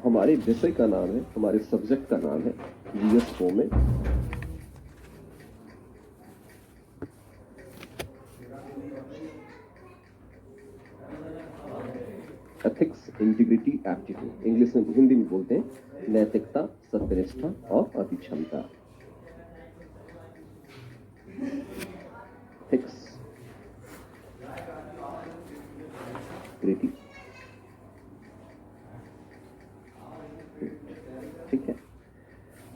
हमारे विषय का नाम है, हमारे सब्जेक्ट का नाम है जीएस4 में एथिक्स, इंटीग्रिटी, एप्टीट्यूड। इंग्लिश में, हिंदी में बोलते हैं नैतिकता, सत्यनिष्ठा और अभिक्षमता। एथिक्स, इंटीग्रिटी, ठीक है।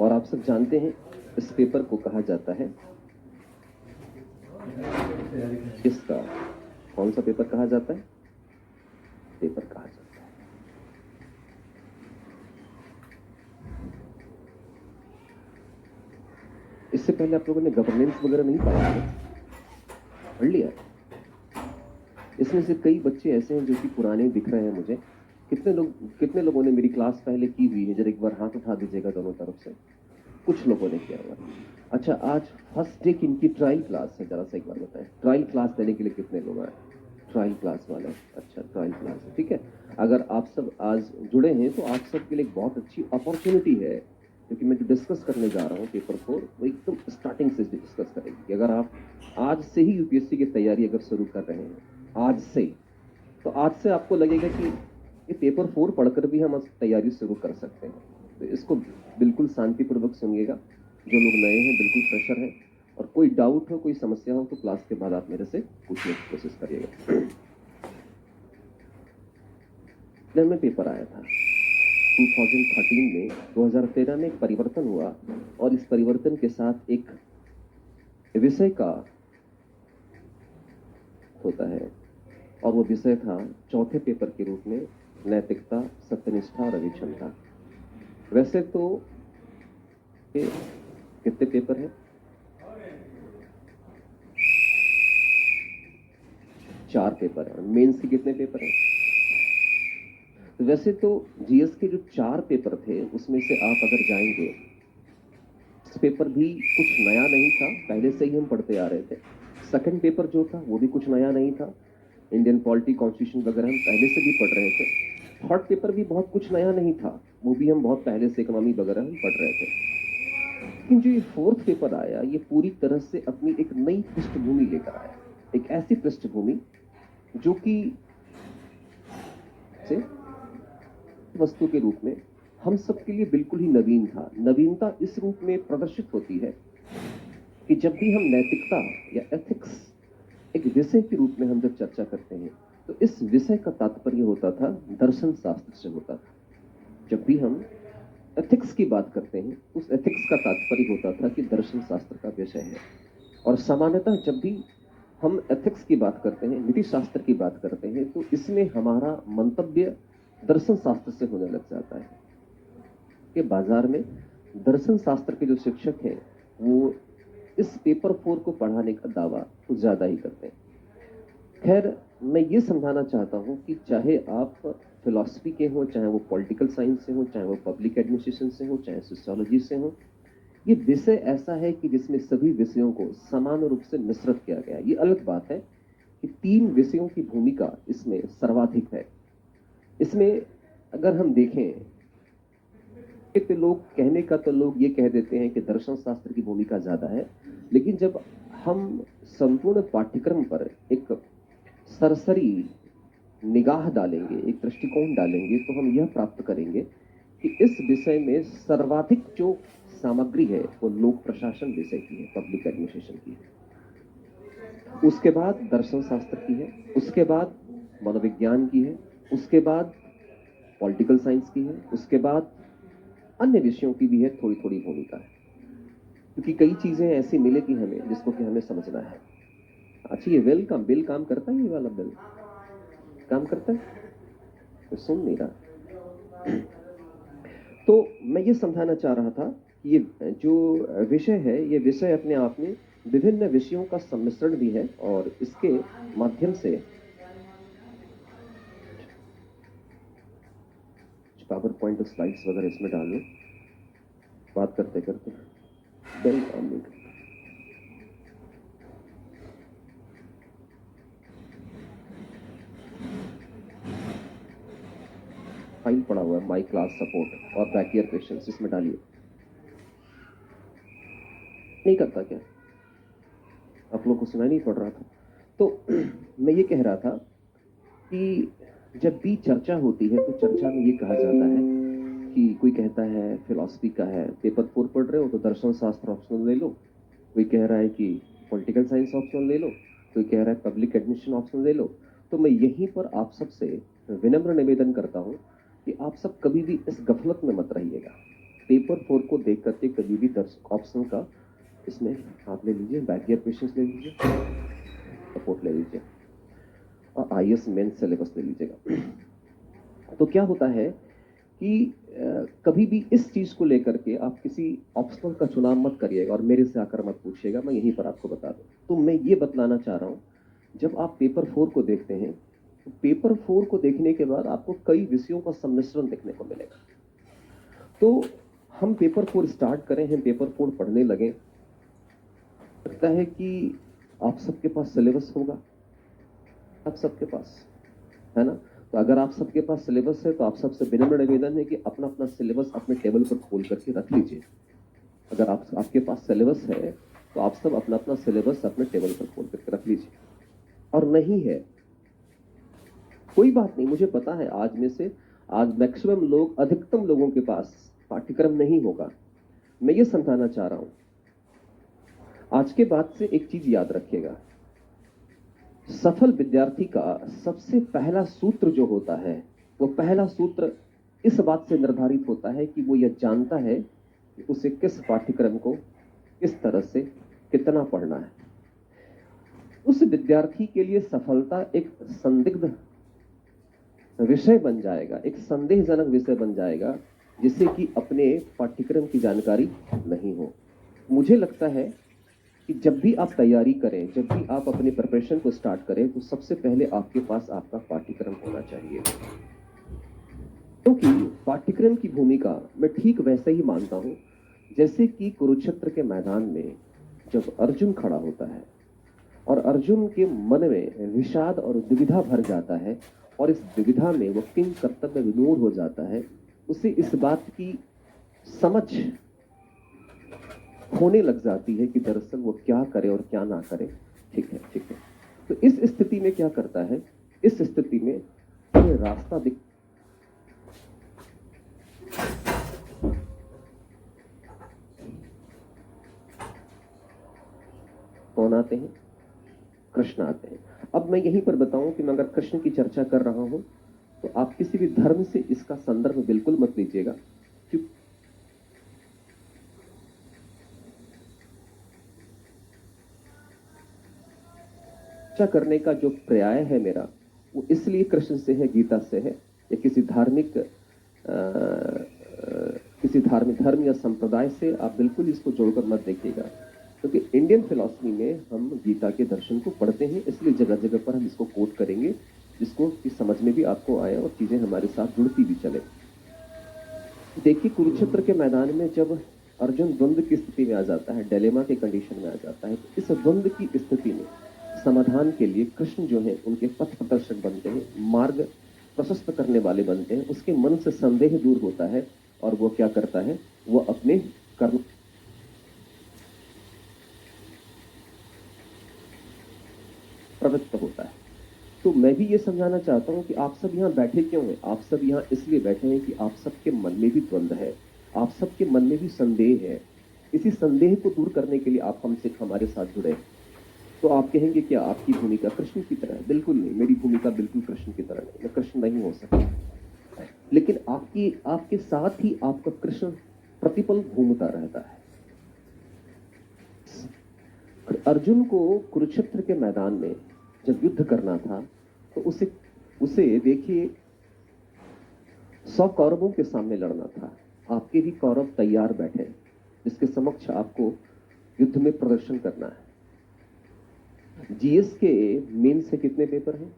और आप सब जानते हैं इस पेपर को कहा जाता है, इसका कौन सा पेपर कहा जाता है? पेपर कहा जाता है। इससे पहले आप लोगों ने गवर्नेंस वगैरह नहीं पढ़ा है? पढ़ लिया? इसमें से कई बच्चे ऐसे हैं जो कि पुराने दिख रहे हैं मुझे। कितने लोगों ने मेरी क्लास पहले की हुई है? जरा एक बार हाथ उठा दीजिएगा दोनों तरफ से। कुछ लोगों ने किया हुआ। अच्छा, आज फर्स्ट डे इनकी ट्रायल क्लास है, जरा सा एक बार बताएं, ट्रायल क्लास देने के लिए कितने लोग आए? ट्रायल क्लास वाले, अच्छा ट्रायल क्लास, ठीक है। अगर आप सब आज जुड़े हैं तो आप सब के लिए एक बहुत अच्छी अपॉर्चुनिटी है, क्योंकि मैं जो डिस्कस करने जा रहा हूँ पेपर 4 वो एकदम स्टार्टिंग से डिस्कस करेंगे कि अगर आप आज से ही यूपीएससी की तैयारी अगर शुरू कर रहे हैं आज से, तो आज से आपको लगेगा कि ये पेपर 4 पढ़कर भी हम तैयारी शुरू कर सकते हैं। तो इसको बिल्कुल शांतिपूर्वक सुनिएगा। जो लोग नए हैं, बिल्कुल फ्रेशर हैं, और कोई डाउट हो, कोई समस्या हो तो क्लास के बाद आप मेरे से पूछने की कोशिश करिएगा। में पेपर आया था 2013 में, 2013 में एक परिवर्तन हुआ और इस परिवर्तन के साथ एक विषय का होता है, और वो विषय था चौथे पेपर के रूप में नैतिकता, सत्यनिष्ठा और अभिक्षमता। वैसे तो कितने पेपर हैं? 4 पेपर हैं। मेंस के कितने पेपर हैं? तो वैसे तो जीएस के जो 4 पेपर थे उसमें से आप अगर जाएंगे, इस पेपर भी कुछ नया नहीं था, पहले से ही हम पढ़ते आ रहे थे। सेकंड पेपर जो था वो भी कुछ नया नहीं था, इंडियन पॉलिटी, कॉन्स्टिट्यूशन वगैरह हम पहले से भी पढ़ रहे थे। थर्ड पेपर भी बहुत कुछ नया नहीं था, वो भी हम बहुत पहले से इकोनॉमी वगैरह हम पढ़ रहे थे। लेकिन जो ये फोर्थ पेपर आया, ये पूरी तरह से अपनी एक नई पृष्ठभूमि लेकर आया, एक ऐसी पृष्ठभूमि जो कि वस्तु के रूप में हम सबके लिए बिल्कुल ही नवीन था। नवीनता इस रूप में प्रदर्शित होती है कि जब भी हम नैतिकता या एथिक्स एक विषय के रूप में हम जब चर्चा करते हैं तो इस विषय का तात्पर्य होता था दर्शन शास्त्र से होता था। जब भी हम एथिक्स की बात करते हैं, उस एथिक्स का तात्पर्य होता था कि दर्शन शास्त्र का विषय है। और सामान्यतः जब भी हम एथिक्स की बात करते हैं, नीति शास्त्र की बात करते हैं, तो इसमें हमारा मंतव्य दर्शन शास्त्र से होने लग जाता है कि बाजार में दर्शन शास्त्र के जो शिक्षक हैं वो इस पेपर 4 को पढ़ाने का दावा कुछ ज्यादा ही करते हैं। खैर, मैं ये समझाना चाहता हूं कि चाहे आप फिलॉसफी के हो, चाहे वो पॉलिटिकल साइंस से हो, चाहे वो पब्लिक एडमिनिस्ट्रेशन से हो, चाहे सोशियोलॉजी से हो, ये विषय ऐसा है कि जिसमें सभी विषयों को समान रूप से मिश्रित किया गया है। ये अलग बात है कि 3 विषयों की भूमिका इसमें सर्वाधिक है। इसमें अगर हम देखें तो लोग कहने का तो लोग ये कह देते हैं कि दर्शन शास्त्र की भूमिका ज्यादा है, लेकिन जब हम संपूर्ण पाठ्यक्रम पर एक सरसरी निगाह डालेंगे, एक दृष्टिकोण डालेंगे, तो हम यह प्राप्त करेंगे कि इस विषय में सर्वाधिक जो सामग्री है वो लोक प्रशासन विषय की है, पब्लिक एडमिनिस्ट्रेशन की है। उसके बाद दर्शन शास्त्र की है, उसके बाद मनोविज्ञान की है, उसके बाद पॉलिटिकल साइंस की है, उसके बाद अन्य विषयों की भी है थोड़ी थोड़ी भूमिका है, क्योंकि कई चीजें ऐसी मिलेगी हमें जिसको कि हमें समझना है। अच्छा, ये बिल काम करता है? ये वाला बिल काम करता है? तो सुन नहीं रहा। तो मैं ये समझाना चाह रहा था कि ये जो विषय है, ये विषय अपने आप में विभिन्न विषयों का सम्मिश्रण भी है, और इसके माध्यम से पावर पॉइंट स्लाइड्स वगैरह इसमें डाल लो, बात करते करते बेल काम नहीं करता। फाइल पड़ा हुआ है, माई क्लास सपोर्ट और बैकईयर पेशेंस, इसमें डालिए। नहीं करता क्या? आप लोग को सुनाई नहीं पड़ रहा था? तो मैं ये कह रहा था कि जब भी चर्चा होती है तो चर्चा में ये कहा जाता है कि कोई कहता है फिलॉसफी का है, पेपर 4 पढ़ रहे हो तो दर्शन शास्त्र ऑप्शनल ले लो, कोई कह रहा है कि पॉलिटिकल साइंस ऑप्शनल ले लो, कोई कह रहा है पब्लिक एडमिशन ऑप्शनल ले लो। तो मैं यहीं पर आप सबसे विनम्र निवेदन करता हूं कि आप सब कभी भी इस गफलत में मत रहिएगा। पेपर 4 को देख करके कभी भी ऑप्शन का इसमें आप ले लीजिए, बैकईयर पेशेंस ले लीजिए, सपोर्ट ले लीजिए और आईएएस मेन सिलेबस ले लीजिएगा। तो क्या होता है कि कभी भी इस चीज को लेकर के आप किसी ऑप्शनल का चुनाव मत करिएगा और मेरे से आकर मत पूछिएगा, मैं यहीं पर आपको बता दूं। तो मैं ये बतलाना चाह रहा हूं, जब आप पेपर 4 को देखते हैं तो पेपर 4 को देखने के बाद आपको कई विषयों का सम्मिश्रण देखने को मिलेगा। तो हम पेपर 4 स्टार्ट करें हैं, पेपर 4 पढ़ने लगे, लगता है कि आप सबके पास सिलेबस होगा, आप सबके पास, है ना? तो अगर आप सबके पास सिलेबस है तो आप सबसे विनम्र निवेदन है कि अपना अपना सिलेबस अपने टेबल पर खोल करके रख लीजिए। अगर आपके पास सिलेबस है तो आप सब अपना अपना सिलेबस अपने टेबल पर खोल करके रख लीजिए। और नहीं है, कोई बात नहीं, मुझे पता है आज मैक्सिमम लोग, अधिकतम लोगों के पास पाठ्यक्रम नहीं होगा। मैं ये समझाना चाह रहा हूं, आज के बाद से एक चीज याद रखिएगा, सफल विद्यार्थी का सबसे पहला सूत्र जो होता है, वो पहला सूत्र इस बात से निर्धारित होता है कि वो यह जानता है कि उसे किस पाठ्यक्रम को किस तरह से कितना पढ़ना है। उस विद्यार्थी के लिए सफलता एक संदिग्ध विषय बन जाएगा, एक संदेहजनक विषय बन जाएगा, जिसे कि अपने पाठ्यक्रम की जानकारी नहीं हो। मुझे लगता है कि जब भी आप तैयारी करें, जब भी आप अपने प्रिपरेशन को स्टार्ट करें, तो सबसे पहले आपके पास आपका पाठ्यक्रम होना चाहिए। क्योंकि पाठ्यक्रम की भूमिका मैं ठीक वैसे ही मानता हूं जैसे कि कुरुक्षेत्र के मैदान में जब अर्जुन खड़ा होता है और अर्जुन के मन में विषाद और दुविधा भर जाता है और इस दुविधा में वो किंग कर्तव्य विमूढ़ हो जाता है, उसे इस बात की समझ होने लग जाती है कि दरअसल वो क्या करे और क्या ना करे। ठीक है, ठीक है। तो इस स्थिति में क्या करता है, इस स्थिति में ये रास्ता दिख, कौन आते हैं? कृष्ण आते हैं। अब मैं यहीं पर बताऊं कि मैं अगर कृष्ण की चर्चा कर रहा हूं तो आप किसी भी धर्म से इसका संदर्भ बिल्कुल मत लीजिएगा। चर्चा करने का जो पर्याय है मेरा, वो इसलिए कृष्ण से है, गीता से है, या किसी धार्मिक धर्म या संप्रदाय से आप बिल्कुल इसको जोड़कर मत देखिएगा। क्योंकि इंडियन फिलॉसफी में हम गीता के दर्शन को पढ़ते हैं, इसलिए जगह जगह पर हम इसको कोट करेंगे, जिसको कि समझ में भी आपको आए और चीजें हमारे साथ जुड़ती भी चले। देखिए, कुरुक्षेत्र के मैदान में जब अर्जुन द्वंद्व की स्थिति में आ जाता है, डिलेमा के कंडीशन में आ जाता है, तो इस द्वंद्व की स्थिति में समाधान के लिए कृष्ण जो है उनके पथ प्रदर्शक बनते हैं, मार्ग प्रशस्त करने वाले बनते हैं। उसके मन से संदेह दूर होता है और वो क्या करता है, वो अपने कर्म प्रवृत्त होता है। तो मैं भी ये समझाना चाहता हूं कि आप सब यहाँ बैठे क्यों हैं? आप सब यहाँ इसलिए बैठे हैं कि आप सबके मन में भी द्वंद्व है, आप सबके मन में भी संदेह है। इसी संदेह को दूर करने के लिए आप हमसे हमारे साथ जुड़े। तो आप कहेंगे क्या आपकी भूमिका कृष्ण की तरह है? बिल्कुल नहीं, मेरी भूमिका बिल्कुल कृष्ण की तरह नहीं, मैं कृष्ण नहीं हो सकता। लेकिन आपके साथ ही आपका कृष्ण प्रतिपल घूमता रहता है। अर्जुन को कुरुक्षेत्र के मैदान में जब युद्ध करना था तो उसे देखिए 100 कौरवों के सामने लड़ना था। आपके भी कौरव तैयार बैठे, जिसके समक्ष आपको युद्ध में प्रदर्शन करना है। जीएस के मेन से कितने पेपर हैं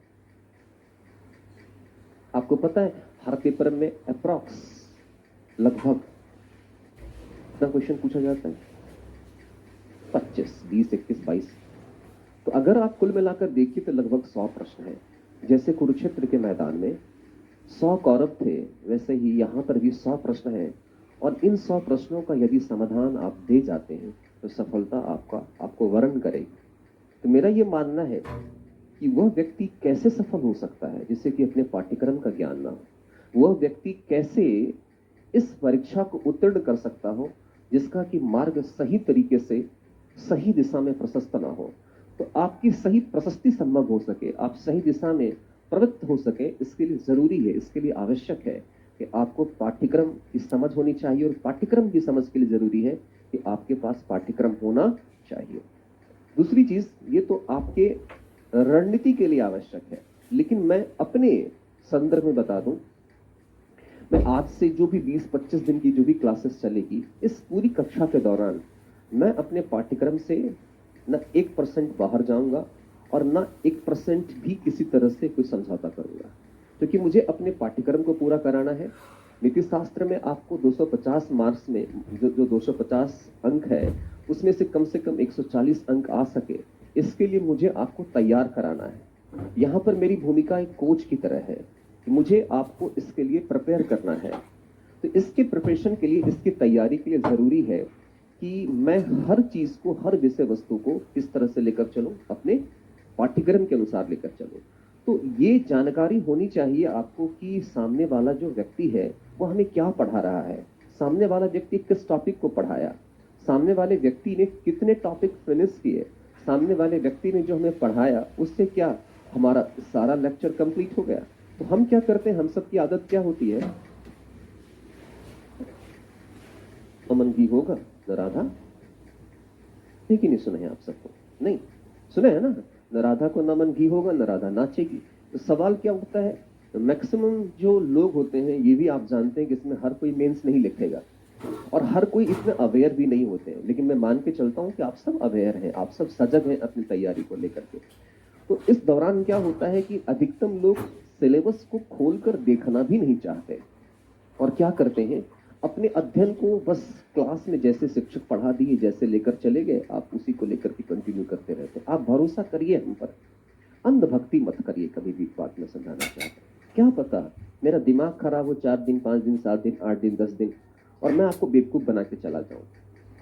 आपको पता है? हर पेपर में अप्रॉक्स लगभग कितना क्वेश्चन पूछा जाता है? 25, 20, 21, 22। तो अगर आप कुल मिलाकर देखिए तो लगभग 100 प्रश्न है। जैसे कुरुक्षेत्र के मैदान में 100 कौरव थे, वैसे ही यहाँ पर भी 100 प्रश्न हैं और इन 100 प्रश्नों का यदि समाधान आप दे जाते हैं तो सफलता आपको वरण करेगी। तो मेरा ये मानना है कि वह व्यक्ति कैसे सफल हो सकता है जिससे कि अपने पाठ्यक्रम का ज्ञान ना हो। वह व्यक्ति कैसे इस परीक्षा को उत्तीर्ण कर सकता हो जिसका कि मार्ग सही तरीके से सही दिशा में प्रशस्त ना हो। तो आपकी सही प्रशस्ति संभव हो सके, आप सही दिशा में प्रवृत्त हो सके, इसके लिए जरूरी है, इसके लिए आवश्यक है कि आपको पाठ्यक्रम की समझ होनी चाहिए और पाठ्यक्रम की समझ के लिए जरूरी है कि आपके पास पाठ्यक्रम होना चाहिए। दूसरी चीज, ये तो आपके रणनीति के लिए आवश्यक है, लेकिन मैं अपने संदर्भ में बता दूं, मैं आज से जो भी 20-25 दिन की जो भी क्लासेस चलेगी, इस पूरी कक्षा के दौरान मैं अपने पाठ्यक्रम से न 1% बाहर जाऊंगा और न 1% भी किसी तरह से कोई समझौता करूंगा, क्योंकि मुझे अपने पाठ्यक्रम को पूरा कराना है। नीति शास्त्र में आपको 250 मार्क्स में जो 250 अंक है, उसमें से कम 140 अंक आ सके, इसके लिए मुझे आपको तैयार कराना है। यहाँ पर मेरी भूमिका एक कोच की तरह है कि मुझे आपको इसके लिए प्रिपेयर करना है। तो इसके प्रिपरेशन के लिए, इसकी तैयारी के लिए जरूरी है कि मैं हर चीज को, हर विषय वस्तु को किस तरह से लेकर चलूं, अपने पाठ्यक्रम के अनुसार लेकर चलूं। तो ये जानकारी होनी चाहिए आपको कि सामने वाला जो व्यक्ति है वो हमें क्या पढ़ा रहा है, सामने वाला व्यक्ति किस टॉपिक को पढ़ाया, सामने वाले व्यक्ति ने कितने टॉपिक फिनिश किए, सामने वाले व्यक्ति ने जो हमें पढ़ाया उससे क्या हमारा सारा लेक्चर कंप्लीट हो गया। तो हम क्या करते हैं, हम सबकी आदत क्या होती है, अमन भी होगा न राधा, ठीक ही नहीं सुने हैं आप सबको, नहीं सुने हैं ना, न राधा को नमन घी होगा न राधा नाचेगी। तो सवाल क्या उठता है, मैक्सिमम जो लोग होते हैं, ये भी आप जानते हैं कि इसमें हर कोई मेंस नहीं लिखेगा और हर कोई इतने अवेयर भी नहीं होते हैं, लेकिन मैं मान के चलता हूं कि आप सब अवेयर हैं, आप सब सजग हैं अपनी तैयारी को लेकर के। तो इस दौरान क्या होता है कि अधिकतम लोग सिलेबस को खोलकर देखना भी नहीं चाहते और क्या करते हैं, अपने अध्ययन को बस क्लास में जैसे शिक्षक पढ़ा दिए, जैसे लेकर चले गए, आप उसी को लेकर के कंटिन्यू करते रहते हैं। आप भरोसा करिए हम पर, अंधभक्ति मत करिए कभी भी। बात में समझाना चाहते हैं, क्या पता मेरा दिमाग खराब हो 4 दिन, 5 दिन, 7 दिन, 8 दिन, 10 दिन और मैं आपको बेवकूफ बना के चला जाऊं,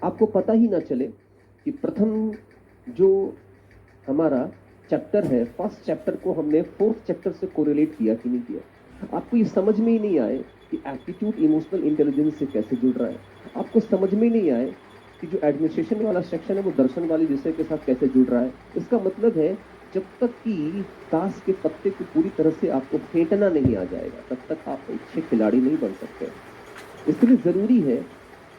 आपको पता ही ना चले कि प्रथम जो हमारा चैप्टर है, फर्स्ट चैप्टर को हमने फोर्थ चैप्टर से कोरिलेट किया कि नहीं किया। आपको ये समझ में ही नहीं आए कि एप्टीट्यूड इमोशनल इंटेलिजेंस से कैसे जुड़ रहा है, आपको समझ में नहीं आए कि जो एडमिनिस्ट्रेशन वाला सेक्शन है वो दर्शन वाले विषय के साथ कैसे जुड़ रहा है। इसका मतलब है जब तक कि ताश के पत्ते को पूरी तरह से आपको फेंटना नहीं आ जाएगा, तब तक आप अच्छे खिलाड़ी नहीं बन सकते। इसलिए जरूरी है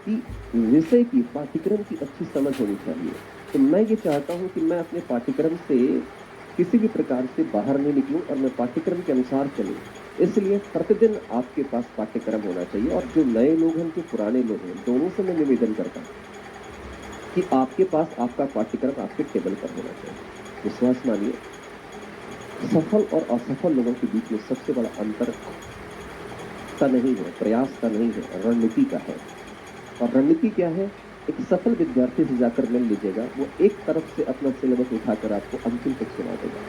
कि विषय की, पाठ्यक्रम की अच्छी समझ होनी चाहिए। तो मैं ये चाहता हूं कि मैं अपने पाठ्यक्रम से किसी भी प्रकार से बाहर नहीं निकलूं और मैं पाठ्यक्रम के अनुसार चलूं। इसलिए प्रतिदिन आपके पास पाठ्यक्रम होना चाहिए और जो नए लोग हैं, जो पुराने लोग हैं, दोनों से मैं निवेदन करता हूं कि आपके पास आपका पाठ्यक्रम आपके टेबल पर होना चाहिए। विश्वास मानिए, सफल और असफल लोगों के बीच में सबसे बड़ा अंतर का नहीं है, प्रयास का नहीं है, रणनीति का है। और रणनीति क्या है, एक सफल विद्यार्थी से जाकर मिल लीजिएगा, वो एक तरफ से अपना सिलेबस उठाकर आपको अंतिम तक सुना देगा।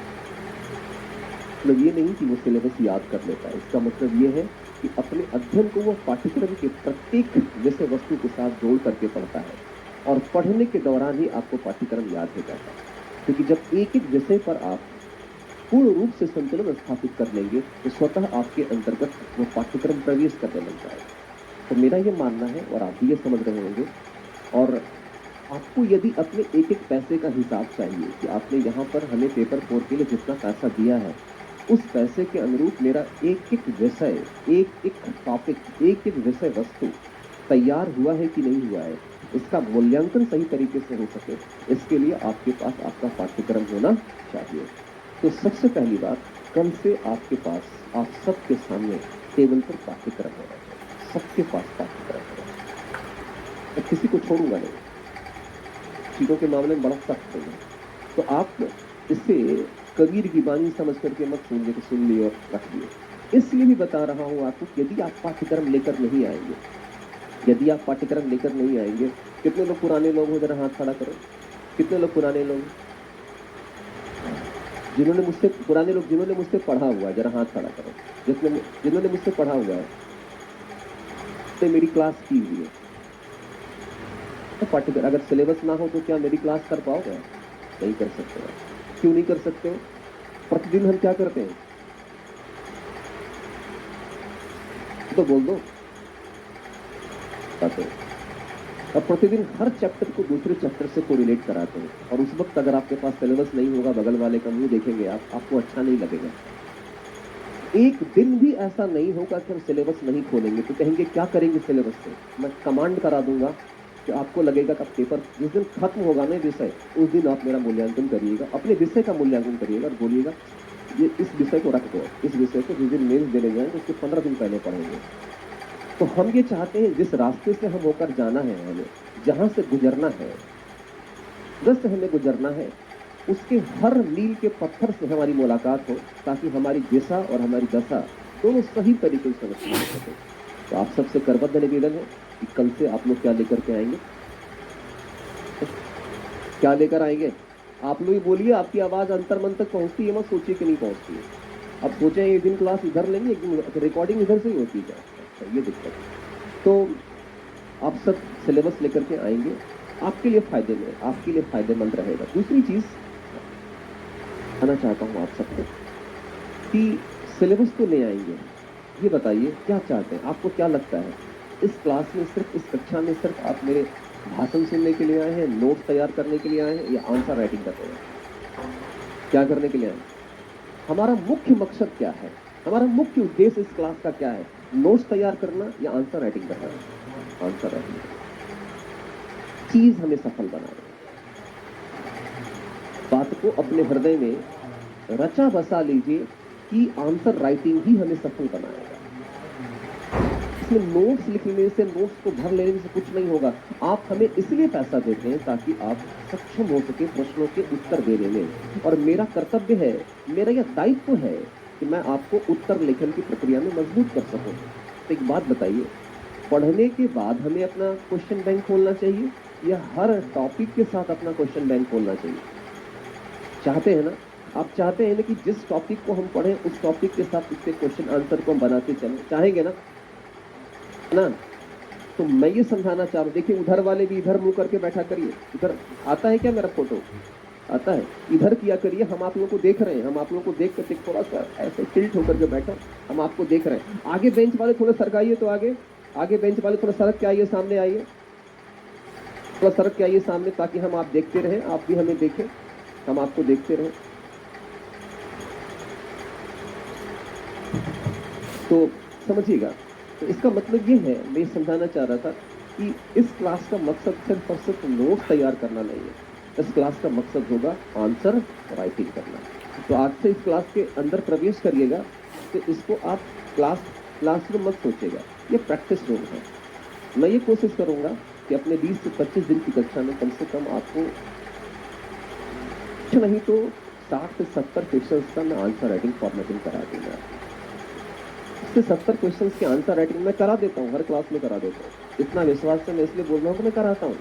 मतलब ये नहीं कि वो सिलेबस याद कर लेता है, इसका मतलब ये है कि अपने अध्ययन को वो पाठ्यक्रम के प्रत्येक विषय वस्तु के साथ जोड़ करके पढ़ता है और पढ़ने के दौरान ही आपको पाठ्यक्रम याद हो जाता है। क्योंकि जब एक एक विषय पर आप पूर्ण रूप से संतुलन स्थापित कर लेंगे तो स्वतः आपके अंतर्गत वो पाठ्यक्रम प्रवेश करने लग जाएगा। तो मेरा ये मानना है और आप भी ये समझ रहे होंगे। और आपको यदि अपने एक एक पैसे का हिसाब चाहिए कि आपने यहाँ पर हमें पेपर 4 के लिए जितना पैसा दिया है, उस पैसे के अनुरूप मेरा एक एक विषय, एक एक टॉपिक, एक एक विषय वस्तु तैयार हुआ है कि नहीं हुआ है, इसका मूल्यांकन सही तरीके से हो सके, इसके लिए आपके पास आपका पाठ्यक्रम होना चाहिए। तो सबसे पहली बात, कल से आपके पास, आप सबके सामने टेबल पर पाठ्यक्रम होना चाहिए, सबके पास पाठ्यक्रम होना चाहिए। मैं किसी को छोड़ूंगा नहीं, चीजों के मामले में बड़ा सख्त हूँ। तो आप इसे कबीर की बानी समझ करके मत सुनिए कि सुन लिए और रख दिए। इसलिए भी बता रहा हूँ आपको, यदि आप पाठ्यक्रम लेकर नहीं आएंगे, यदि आप पाठ्यक्रम लेकर नहीं आएंगे, कितने लोग पुराने लोग हो, जरा हाथ खड़ा करो, कितने लोग पुराने लोग, पुराने लोग जिन्होंने मुझसे पढ़ा हुआ है, जरा हाथ खड़ा करो। जिन्होंने मुझसे पढ़ा हुआ है, तो मेरी क्लास की हुई है, तो पार्टिकुलर अगर सिलेबस ना हो तो क्या मेरी क्लास कर पाओगे? नहीं कर सकते हो। क्यों नहीं कर सकते हो? प्रतिदिन हम क्या करते हैं, तो बोल दो। बात है। अब प्रतिदिन हर चैप्टर को दूसरे चैप्टर से कोरिलेट कराते हैं, और उस वक्त अगर आपके पास सिलेबस नहीं होगा, बगल वाले का मुंह देखेंगे आप, आपको अच्छा नहीं लगेगा। एक दिन भी ऐसा नहीं होगा कि हम सिलेबस नहीं खोलेंगे, तो कहेंगे क्या करेंगे सिलेबस से? मैं कमांड करा दूंगा कि आपको लगेगा कि पेपर जिस दिन खत्म होगा ना विषय, उस दिन आप मेरा मूल्यांकन करिएगा, अपने विषय का मूल्यांकन करिएगा और बोलिएगा ये इस विषय को रख दो, इस विषय को जिस दिन मेंस देने जाएंगे उसके 15 दिन पहले पढ़ेंगे। तो हम ये चाहते हैं जिस रास्ते से हम होकर जाना है, हमें जहां से गुजरना है, से हमें गुजरना है, उसके हर मील के पत्थर से हमारी मुलाकात हो, ताकि हमारी दिशा और हमारी दशा दोनों सही तरीके से समझ सके। तो आप सबसे करबद्ध निवेदन है कि कल से आप लोग क्या लेकर के आएंगे, क्या लेकर आएंगे? आप लोग ही बोलिए, आपकी आवाज अंतर मन तक पहुंचती है, मत सोचिए कि नहीं पहुंचती है। अब सोचे एक दिन क्लास इधर लेंगे, एक दिन रिकॉर्डिंग इधर से ही होती है, ये दिक्कत है। तो आप सब सिलेबस लेकर के आएंगे, आपके लिए फायदे में, आपके लिए फायदेमंद रहेगा। दूसरी चीज कहना चाहता हूं आप सबको कि सिलेबस तो ले आएंगे, ये बताइए क्या चाहते हैं, आपको क्या लगता है इस क्लास में, सिर्फ इस कक्षा में सिर्फ आप मेरे भाषण सुनने के लिए आए हैं, नोट्स तैयार करने के लिए आए हैं, या आंसर राइटिंग करने हैं? क्या करने के लिए आए? हमारा मुख्य मकसद क्या है, हमारा मुख्य उद्देश्य इस क्लास का क्या है? नोट्स तैयार करना या आंसर राइटिंग करना? Answer writing. चीज हमें सफल बनाए, बात को अपने हृदय में रचा बसा लीजिए कि आंसर राइटिंग ही हमें सफल बनाएगा। इसमें नोट्स लिखने से, नोट्स को भर लेने से कुछ नहीं होगा। आप हमें इसलिए पैसा देते हैं ताकि आप सक्षम हो सके प्रश्नों के उत्तर देने में, और मेरा कर्तव्य है, मेरा यह दायित्व है कि मैं आपको उत्तर लेखन की प्रक्रिया में मजबूत कर सकूं। तो एक बात बताइए, पढ़ने के बाद हमें अपना क्वेश्चन बैंक खोलना चाहिए या हर टॉपिक के साथ अपना क्वेश्चन बैंक खोलना चाहिए? चाहते हैं ना? आप चाहते हैं ना कि जिस टॉपिक को हम पढ़ें उस टॉपिक के साथ उसके क्वेश्चन आंसर को हम बनाते चलें, चाहेंगे ना? ना? तो मैं ये समझाना चाह रहा हूं, देखिए उधर वाले भी इधर मुंह करके बैठा करिए। इधर आता है क्या मेरा फोटो? आता है? इधर किया करिए, हम आप लोगों को देख रहे हैं, हम आप लोगों को देख कर थोड़ा सा ऐसे टिल्ट होकर के बैठो, हम आपको देख रहे हैं। आगे बेंच वाले थोड़े सरकाइए, तो आगे बेंच वाले थोड़ा सरक के आइए, सामने आइए, थोड़ा सरक के आइए सामने, ताकि हम आप देखते रहें, आप भी हमें देखें, हम आपको देखते रहें। तो समझिएगा, तो इसका मतलब ये है, मैं समझाना चाह रहा था कि इस क्लास का मकसद सिर्फ और सिर्फ नोट्स तैयार करना नहीं है, इस क्लास का मकसद होगा आंसर राइटिंग करना। तो आज से इस क्लास के अंदर प्रवेश करिएगा, तो इसको आप क्लासरूम मत सोचिएगा, ये प्रैक्टिस रूम है। मैं ये कोशिश करूंगा कि अपने 20 से 25 दिन की कक्षा में कम से कम आपको नहीं तो 60 से 70 क्वेश्चन का मैं आंसर राइटिंग फॉर्मेटिंग करा दूंगा। 70 क्वेश्चंस के आंसर राइटिंग मैं करा देता हूँ, हर क्लास में करा देता हूँ। इतना विश्वास से मैं इसलिए बोल रहा हूँ कि मैं कराता हूँ,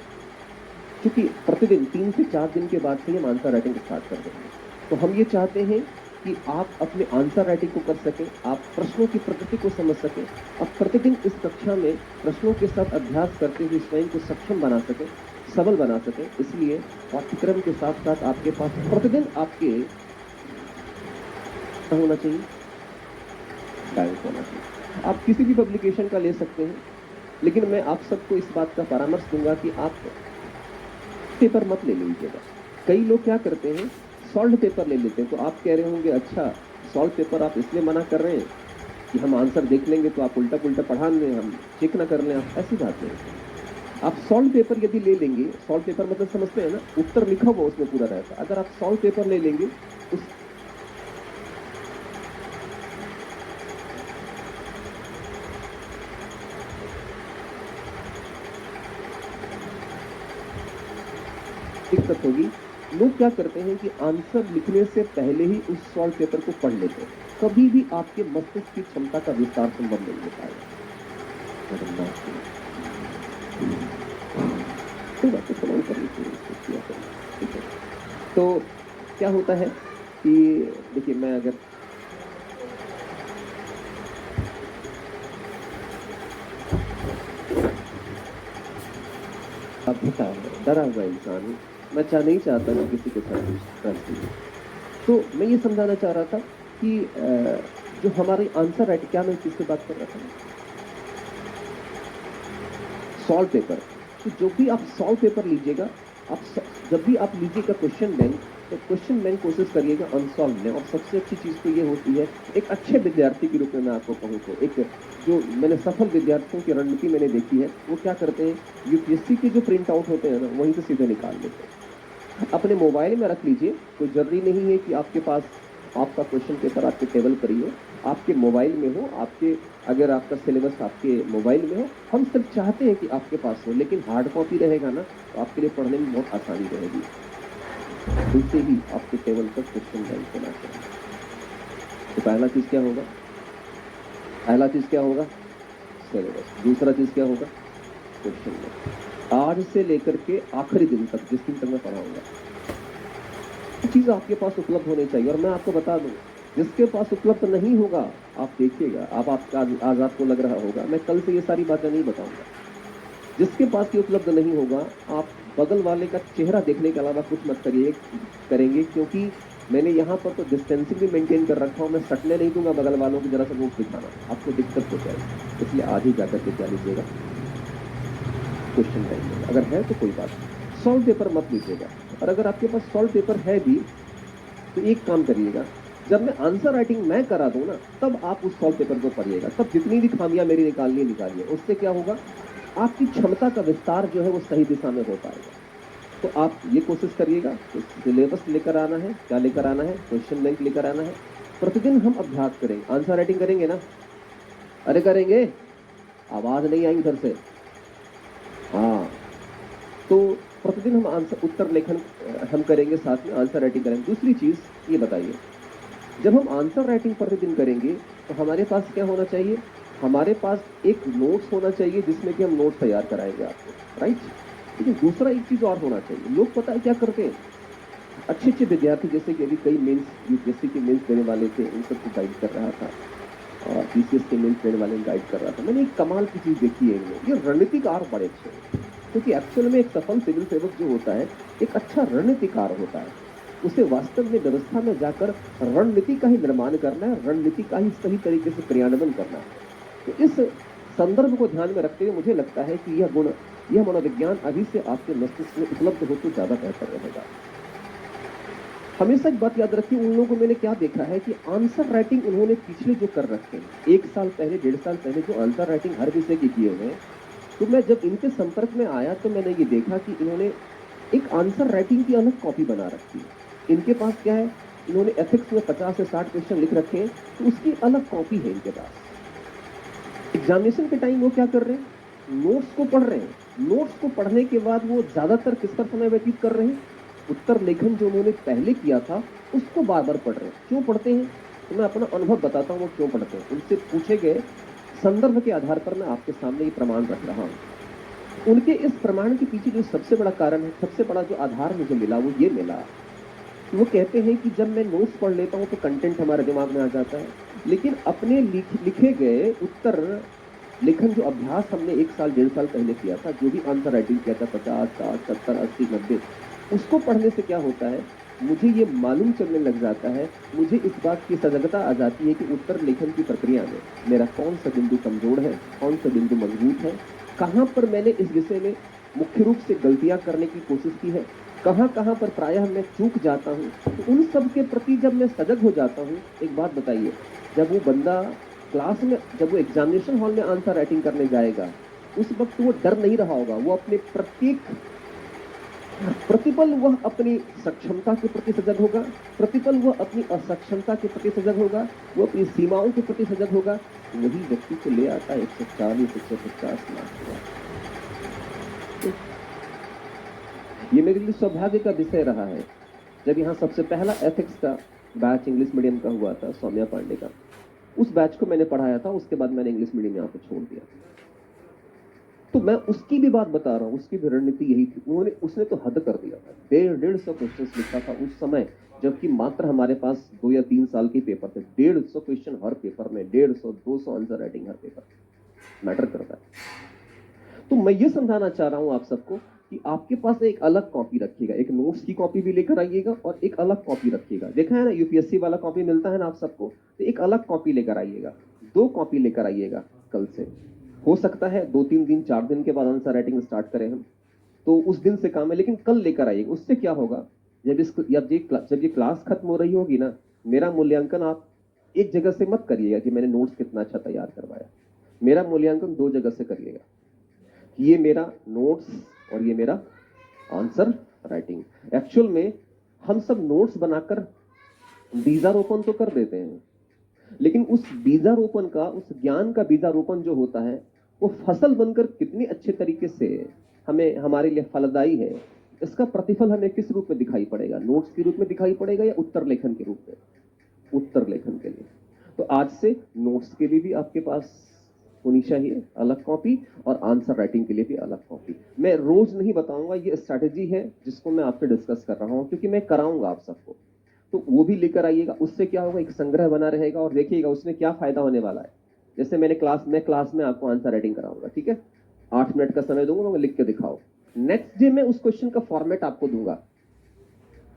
क्योंकि प्रतिदिन 3 से 4 दिन के बाद से हम आंसर राइटिंग स्टार्ट कर देंगे। तो हम ये चाहते हैं कि आप अपने आंसर राइटिंग को कर सकें, आप प्रश्नों की प्रकृति को समझ सकें, आप प्रतिदिन इस कक्षा में प्रश्नों के साथ अभ्यास करते हुए स्वयं को सक्षम बना सकें, सबल बना सकें। इसलिए पाठ्यक्रम के साथ साथ आपके पास प्रतिदिन आपके होना चाहिए, बैंक होना चाहिए। आप किसी भी पब्लिकेशन का ले सकते हैं, लेकिन मैं आप सबको इस बात का परामर्श दूंगा कि आप पेपर मत ले लीजिएगा। कई लोग क्या करते हैं, सॉल्व पेपर ले लेते हैं। तो आप कह रहे होंगे, अच्छा सॉल्व पेपर आप इसलिए मना कर रहे हैं कि हम आंसर देख लेंगे तो आप उल्टा पुल्टा पढ़ा लें, हम चेक ना कर लें। आप ऐसी बात नहीं, आप सॉल्व पेपर यदि ले लेंगे, सॉल्व पेपर मतलब समझते हैं ना, उत्तर लिखा हुआ उसमें पूरा रहता है। अगर आप सॉल्व पेपर ले लेंगे उस दिक्कत होगी। लोग क्या करते हैं कि आंसर लिखने से पहले ही उस सॉल्व पेपर को पढ़ लेते हैं, कभी भी आपके मस्तिष्क की क्षमता का विस्तार संभव नहीं हो पाएगा। तो क्या होता है कि देखिए मैं अगर अब पता है डरा हुआ इंसान हूँ, मैं नहीं चाहता कि किसी के साथ कुछ ट्रेजेडी हो। तो मैं ये समझाना चाह रहा था कि जो हमारी आंसर राइटिंग, क्या मैं किससे बात कर रहा था, सॉल्व पेपर। तो जो भी आप सॉल्व पेपर लीजिएगा, जब भी आप लीजिएगा क्वेश्चन बैंक, तो क्वेश्चन बैंक कोशिश करिएगा अनसॉल्व में। और सबसे अच्छी चीज तो ये होती है, एक अच्छे विद्यार्थी के रूप में मैं आपको कहूँ तो, एक जो मैंने सफल विद्यार्थियों की रणनीति मैंने देखी है, वो क्या करते हैं, यूपीएससी के जो प्रिंट आउट होते हैं ना, वहीं से सीधे निकाल लेते हैं, अपने मोबाइल में रख लीजिए। कोई जरूरी नहीं है कि आपके पास आपका क्वेश्चन पेपर आपके टेबल पर ही हो, आपके मोबाइल में हो, आपके अगर आपका सिलेबस आपके मोबाइल में हो, हम सिर्फ चाहते हैं कि आपके पास हो, लेकिन हार्ड कॉपी रहेगा ना, तो आपके लिए पढ़ने में बहुत आसानी रहेगी। उनसे ही आपके टेबल पर क्वेश्चन बैंक होना चाहिए। तो पहला चीज क्या होगा, पहला चीज क्या होगा, सिलेबस। दूसरा चीज क्या होगा, क्वेश्चन बैंक। आज से लेकर के आखिरी दिन तक, जिस दिन तक मैं पढ़ाऊंगा, चीज आपके पास उपलब्ध होनी चाहिए। और मैं आपको बता दूं, जिसके पास उपलब्ध नहीं होगा, आप देखिएगा, आज आपको लग रहा होगा मैं कल से ये सारी बातें नहीं बताऊंगा। जिसके पास ये उपलब्ध नहीं होगा, आप बगल वाले का चेहरा देखने के अलावा कुछ मत करेंगे, क्योंकि मैंने यहाँ पर तो डिस्टेंसिंग भी मेंटेन कर रखा हूँ। मैं सटने नहीं दूंगा बगल वालों की, जरा सा मुंह दिखाना, आपको दिक्कत हो जाएगी। इसलिए आज ही जाकर के क्या लीजिएगा, क्वेश्चन बैंक। अगर है तो कोई बात नहीं, सॉल्व पेपर मत लीजिएगा। और अगर आपके पास सॉल्व पेपर है भी, तो एक काम करिएगा, जब मैं आंसर राइटिंग मैं करा दूं ना, तब आप उस सॉल्व पेपर को पढ़िएगा। तब जितनी भी खामियां मेरी निकालिए। उससे क्या होगा, आपकी क्षमता का विस्तार जो है वो सही दिशा में हो पाएगा। तो आप ये कोशिश करिएगा, तो सिलेबस लेकर आना है, क्या लेकर आना है, क्वेश्चन बैंक लेकर आना है। प्रतिदिन हम अभ्यास करेंगे, आंसर राइटिंग करेंगे ना, अरे करेंगे, आवाज नहीं आई उधर से, हाँ। तो प्रतिदिन हम आंसर उत्तर लेखन हम करेंगे, साथ में आंसर राइटिंग करेंगे। दूसरी चीज ये बताइए, जब हम आंसर राइटिंग प्रतिदिन करेंगे, तो हमारे पास क्या होना चाहिए, हमारे पास एक नोट्स होना चाहिए, जिसमें कि हम नोट्स तैयार कराएंगे आपको, राइट। लेकिन दूसरा एक चीज और होना चाहिए। लोग पता है क्या करते हैं, अच्छे अच्छे विद्यार्थी, जैसे कि अभी कई मेंस यूपीएससी के मेंस देने वाले थे, उन सबको गाइड कर रहा था, और पीसीएस के मेंस देने वाले गाइड कर रहा था। मैंने एक कमाल की चीज देखी है इनमें, ये रणनीतिकार बड़े अच्छे हैं। क्योंकि एक्चुअल में एक सफल सिविल सेवक जो होता है, एक अच्छा रणनीतिकार होता है। उसे वास्तव में व्यवस्था में जाकर रणनीति का ही निर्माण करना है, रणनीति का ही सही तरीके से क्रियान्वयन करना है। तो इस संदर्भ को ध्यान में रखते हुए मुझे लगता है कि यह गुण, यह मनोविज्ञान अभी से आपके मस्तिष्क में उपलब्ध हो तो ज्यादा बेहतर रहेगा। हमेशा एक बात याद रखिए, उन लोगों को मैंने क्या देखा है कि आंसर राइटिंग उन्होंने पिछले जो कर रखे हैं, 1 साल पहले, 1.5 साल पहले जो आंसर राइटिंग हर विषय की किए हुए हैं, तो मैं जब इनके संपर्क में आया तो मैंने ये देखा कि इन्होंने एक आंसर राइटिंग की अलग कॉपी बना रखी है। इनके पास क्या है, इन्होंने एथिक्स में 50 से 60 क्वेश्चन लिख रखे हैं, तो उसकी अलग कॉपी है इनके पास। एग्जामिनेशन के टाइम वो क्या कर रहे हैं, नोट्स को पढ़ रहे हैं। नोट्स को पढ़ने के बाद वो ज्यादातर किस पर समय व्यतीत कर रहे हैं, उत्तर लेखन जो उन्होंने पहले किया था उसको बार बार पढ़ रहे हैं। क्यों पढ़ते हैं, तो मैं अपना अनुभव बताता हूँ वो क्यों पढ़ते हैं। उनसे पूछे गए संदर्भ के आधार पर मैं आपके सामने ये प्रमाण रख रहा हूँ। उनके इस प्रमाण के पीछे जो सबसे बड़ा कारण है, सबसे बड़ा जो आधार मुझे मिला, वो ये मिला कि वो कहते हैं कि जब मैं नोट्स पढ़ लेता हूँ तो कंटेंट हमारे दिमाग में आ जाता है, लेकिन अपने लिखे गए उत्तर लेखन जो अभ्यास हमने 1 साल 1.5 साल पहले किया था, जो भी आंसर राइटिंग किया था 50, 60, 70, 80, 90, उसको पढ़ने से क्या होता है, मुझे ये मालूम चलने लग जाता है, मुझे इस बात की सजगता आ जाती है कि उत्तर लेखन की प्रक्रिया में मेरा कौन सा बिंदु कमजोर है, कौन सा बिंदु मजबूत है, कहां पर मैंने इस विषय में मुख्य रूप से गलतियां करने की कोशिश की है, कहां कहां पर प्रायः मैं चूक जाता हूं। तो उन सब के प्रति जब मैं सजग हो जाता हूं, एक बात बताइए, जब वो बंदा क्लास में, जब वो एग्जामिनेशन हॉल में आंसर राइटिंग करने जाएगा, उस वक्त वो डर नहीं रहा होगा, वो अपने प्रत्येक प्रतिपल वह अपनी सक्षमता के प्रति सजग होगा, प्रतिपल वह अपनी असक्षमता के प्रति सजग होगा, वो अपनी सीमाओं के प्रति सजग होगा। वही व्यक्ति को ले आता है 140, 150 मार्क्स। ये मेरे लिए सौभाग्य का विषय रहा है। जब यहाँ सबसे पहला एथिक्स का बैच इंग्लिश मीडियम का हुआ था, सौम्या पांडे का, उस बैच को मैंने पढ़ाया था। उसके बाद मैंने इंग्लिश मीडियम यहाँ पे छोड़ दिया। तो मैं उसकी भी बात बता रहा हूँ, उसकी भी रणनीति यही थी। उसने तो हद कर दिया था, 150 क्वेश्चन लिखा था उस समय। जबकि मात्र हमारे पास 2 या 3 साल के पेपर थे। 150 क्वेश्चन हर पेपर में, 150-200 आंसर राइटिंग हर पेपर मैटर करता है। तो मैं ये समझाना चाह रहा हूं आप सबको कि आपके पास एक अलग कॉपी रखिएगा, एक नोट्स की कॉपी भी लेकर आइएगा और एक अलग कॉपी रखिएगा। देखा है ना, यूपीएससी वाला कॉपी मिलता है ना आप सबको, तो एक अलग कॉपी लेकर आइएगा, 2 कॉपी लेकर आइएगा कल से। हो सकता है 2-3 दिन 4 दिन के बाद आंसर राइटिंग स्टार्ट करें हम, तो उस दिन से काम है, लेकिन कल लेकर आइएगा। उससे क्या होगा, जब ये क्लास खत्म हो रही होगी ना, मेरा मूल्यांकन आप एक जगह से मत करिएगा कि मैंने नोट्स कितना अच्छा तैयार करवाया। मेरा मूल्यांकन 2 जगह से करिएगा, ये मेरा नोट्स और ये मेरा आंसर राइटिंग। एक्चुअल में हम सब नोट्स बनाकर बीजारोपण तो कर देते हैं, लेकिन उस बीजारोपण का, उस ज्ञान का बीजारोपण जो होता है, वो फसल बनकर कितनी अच्छे तरीके से हमें, हमारे लिए फलदायी है, इसका प्रतिफल हमें किस रूप में दिखाई पड़ेगा? नोट्स के रूप में दिखाई पड़ेगा या उत्तर लेखन के रूप में? उत्तर लेखन के लिए। तो आज से नोट्स के लिए भी आपके पास होनी चाहिए अलग कॉपी, और आंसर राइटिंग के लिए भी अलग कॉपी। मैं रोज नहीं बताऊंगा, ये स्ट्रैटेजी है जिसको मैं आपसे डिस्कस कर रहा हूं, क्योंकि मैं कराऊंगा आप सबको। तो वो भी लेकर आइएगा, उससे क्या होगा, एक संग्रह बना रहेगा, और देखिएगा उसमें क्या फायदा होने वाला है। जैसे मैंने क्लास में आपको आंसर राइटिंग कराऊंगा, ठीक है, 8 मिनट का समय दूंगा, मैं लिख के दिखाओ। नेक्स्ट डे में उस क्वेश्चन का फॉर्मेट आपको दूंगा।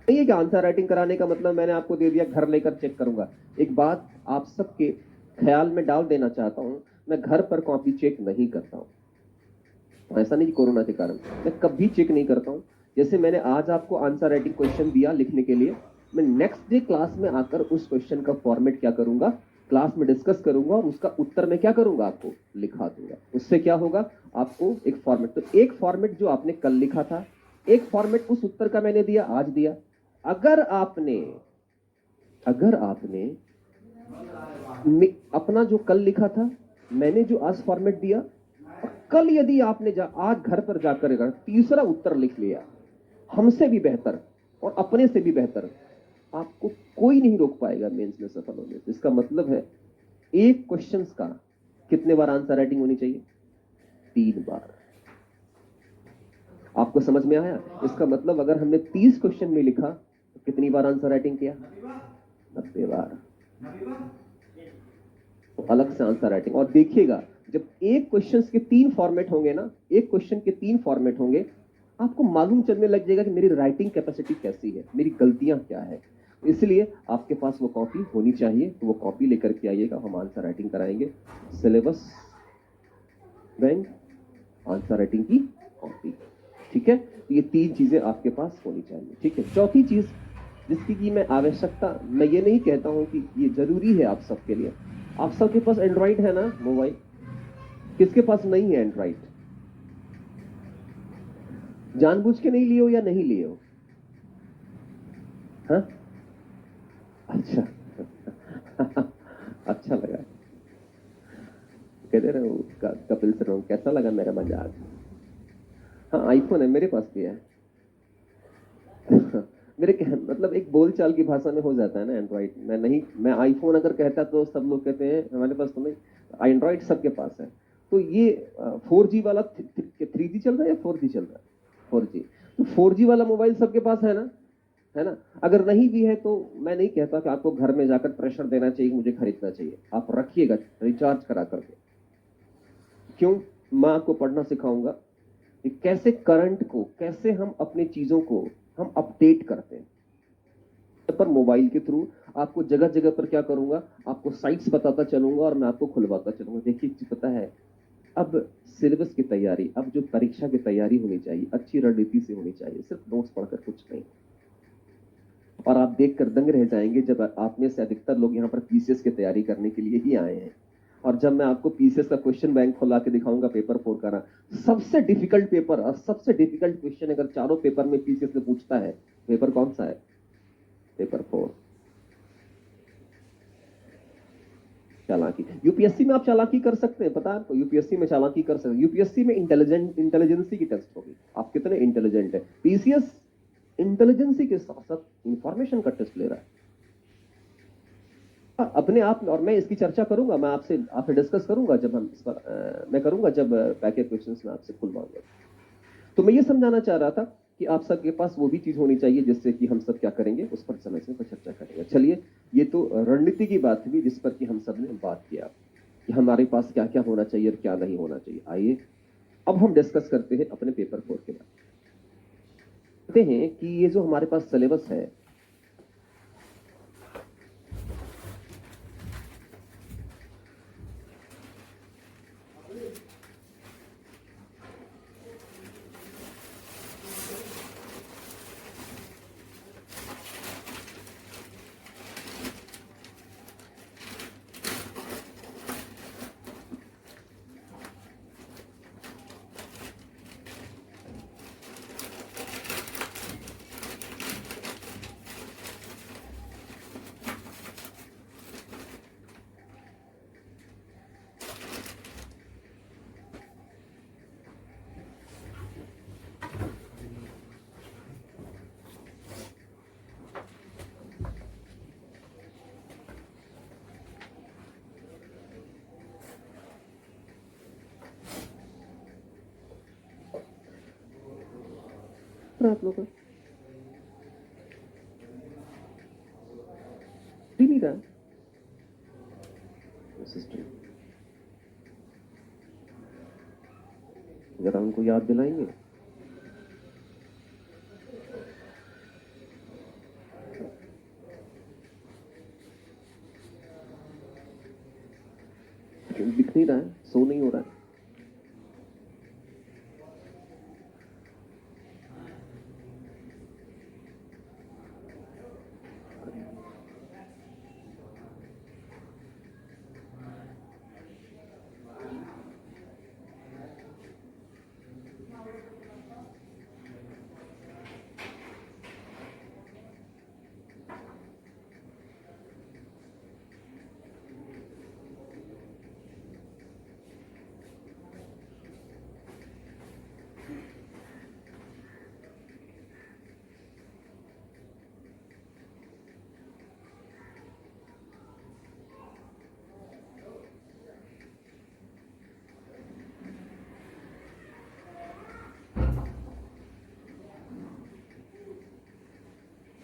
नहीं है कि आंसर राइटिंग कराने का मतलब मैंने आपको दे दिया, घर लेकर चेक करूंगा। एक बात आप सबके ख्याल में डाल देना चाहता हूं, मैं घर पर कॉपी चेक नहीं करता हूं। ऐसा नहीं, कोरोना के कारण मैं कभी चेक नहीं करता हूं। जैसे मैंने आज आपको आंसर राइटिंग क्वेश्चन दिया लिखने के लिए, मैं नेक्स्ट डे क्लास में आकर उस क्वेश्चन का फॉर्मेट क्या करूंगा, क्लास में डिस्कस करूंगा, और उसका उत्तर मैं क्या करूंगा, आपको लिखा दूंगा। उससे क्या होगा, आपको एक फॉर्मेट, तो एक फॉर्मेट जो आपने कल लिखा था, एक फॉर्मेट उस उत्तर का मैंने दिया, आज दिया। अगर आपने अपना जो कल लिखा था, मैंने जो आज फॉर्मेट दिया, कल यदि आपने आज घर पर जाकर अगर तीसरा उत्तर लिख लिया, हमसे भी बेहतर और अपने से भी बेहतर, आपको कोई नहीं रोक पाएगा मेंस में सफल होने से। इसका मतलब है एक क्वेश्चंस का कितने बार आंसर राइटिंग होनी चाहिए? 3 बार। आपको समझ में आया? इसका मतलब अगर हमने 30 क्वेश्चन में लिखा तो कितनी बार आंसर राइटिंग किया? 90 बार। तो अलग से आंसर राइटिंग। और देखिएगा, जब एक क्वेश्चन के 3 फॉर्मेट होंगे ना, एक क्वेश्चन के 3 फॉर्मेट होंगे, आपको मालूम चलने लग जाएगा कि मेरी राइटिंग कैपेसिटी कैसी है, मेरी गलतियां क्या है। इसलिए आपके पास वो कॉपी होनी चाहिए, तो वो कॉपी लेकर के आइएगा, हम आंसर राइटिंग कराएंगे। सिलेबस, बैंक, आंसर राइटिंग की कॉपी, ठीक है। तो ये 3 चीजें आपके पास होनी चाहिए, ठीक है। चौथी चीज जिसकी की मैं आवश्यकता, मैं ये नहीं कहता हूं कि ये जरूरी है आप सबके लिए। आप सबके पास एंड्रॉइड है ना मोबाइल? किसके पास नहीं है एंड्रॉइड? जानबूझ के नहीं लिए हो या नहीं लिए हो? हाँ, अच्छा अच्छा लगा, कहते रहे कपिल से रहो, कैसा लगा मेरा मजाक? हाँ, आईफोन है, मेरे पास भी है मेरे मतलब एक बोलचाल की भाषा में हो जाता है ना एंड्रॉइड। मैं आईफोन अगर कहता तो सब लोग कहते हैं हमारे पास तो नहीं, एंड्रॉइड सबके पास है। तो ये 4G वाला 3G चल रहा है या 4G चल रहा है? 4G। तो 4G वाला मोबाइल सबके पास है ना? अगर नहीं भी है तो मैं नहीं कहता कि आपको घर में जाकर प्रेशर देना चाहिए, मुझे खरीदना चाहिए। आप रखिएगा रिचार्ज करा करके। क्यों? मैं आपको पढ़ना सिखाऊंगा कि कैसे करंट को, कैसे हम अपनी चीजों को हम अपडेट करते हैं। पर मोबाइल के थ्रू आपको जगह जगह पर क्या करूंगा, आपको साइट्स बताता चलूंगा और मैं आपको खुलवाता चलूंगा। देखिए पता है, अब सिलेबस की तैयारी, अब जो परीक्षा की तैयारी होनी चाहिए, अच्छी रणनीति से होनी चाहिए, सिर्फ नोट्स पढ़कर कुछ नहीं। और आप देखकर दंग रह जाएंगे जब आप में से अधिकतर लोग यहाँ पर पीसीएस की तैयारी करने के लिए ही आए हैं। और जब मैं आपको पीसीएस का क्वेश्चन बैंक खोला के दिखाऊंगा पेपर 4 का ना, सबसे डिफिकल्ट पेपर और सबसे डिफिकल्ट क्वेश्चन अगर चारों पेपर में पीसीएस में पूछता है, पेपर कौन सा है? पेपर 4। चालाकी। यूपीएससी में आप चालाकी कर सकते हैं, पता है आपको? यूपीएससी में चालाकी कर सकते हैं। यूपीएससी में इंटेलिजेंसी की टेस्ट होगी, आप कितने इंटेलिजेंट है। पीसीएस इंटेलिजेंसी के साथ साथ इंफॉर्मेशन का टेस्ट ले रहा है अपने आप में। और मैं इसकी चर्चा करूंगा, मैं आपसे डिस्कस करूंगा जब हम इस पर मैं करूंगा जब पैकेज क्वेश्चंस में आपसे खुलवाऊंगा। तो मैं ये समझाना चाह रहा था कि आप सबके पास वो भी चीज होनी चाहिए जिससे कि हम सब क्या करेंगे, उस पर समय से चर्चा करेंगे। चलिए, ये तो रणनीति की बात हुई जिस पर कि हम सब ने बात किया कि हमारे पास क्या क्या होना चाहिए और क्या नहीं होना चाहिए। आइए अब हम डिस्कस करते हैं अपने पेपर 4 के बारे में। कहते हैं कि ये जो हमारे पास सिलेबस है, आप लोगों का भी नहीं रहा सिस्टम, जरा उनको याद दिलाएंगे। दिख नहीं रहा है, सो नहीं हो रहा है।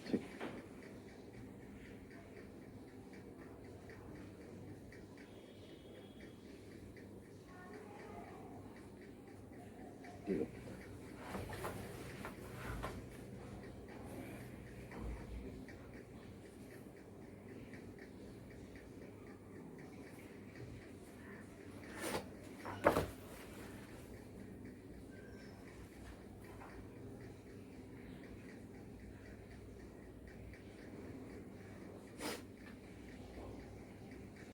ठीक, ठीक है।